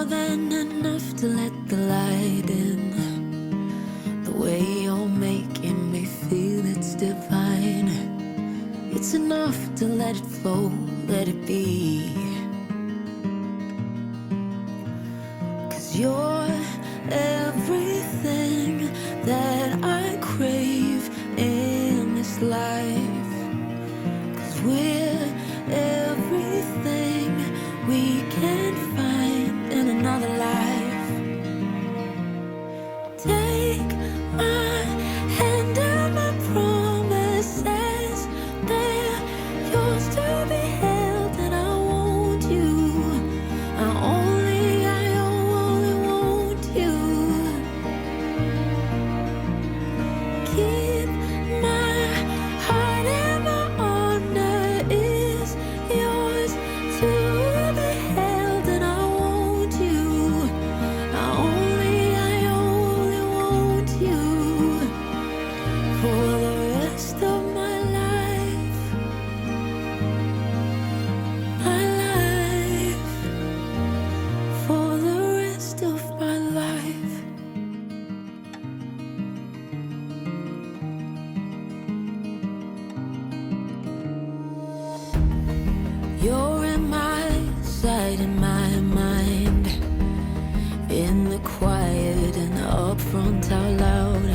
more than enough to let the light in. The way you're making me feel, it's divine. It's enough to let it flow, let it be. 'Cause you're everything that I crave in this life. 'Cause we're everything we can't find in another life. Take my hand and my promises, they're yours to be held, and I want you. I only want you. Keep my heart and my honor is yours to be held, and I want you. I only want you for the rest of my life. My life. For the rest of my life. You're in my sight, in my mind, in the quiet and up front out loud,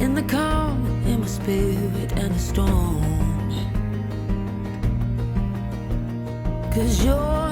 in the calm, in my spirit and the storm. 'Cause you're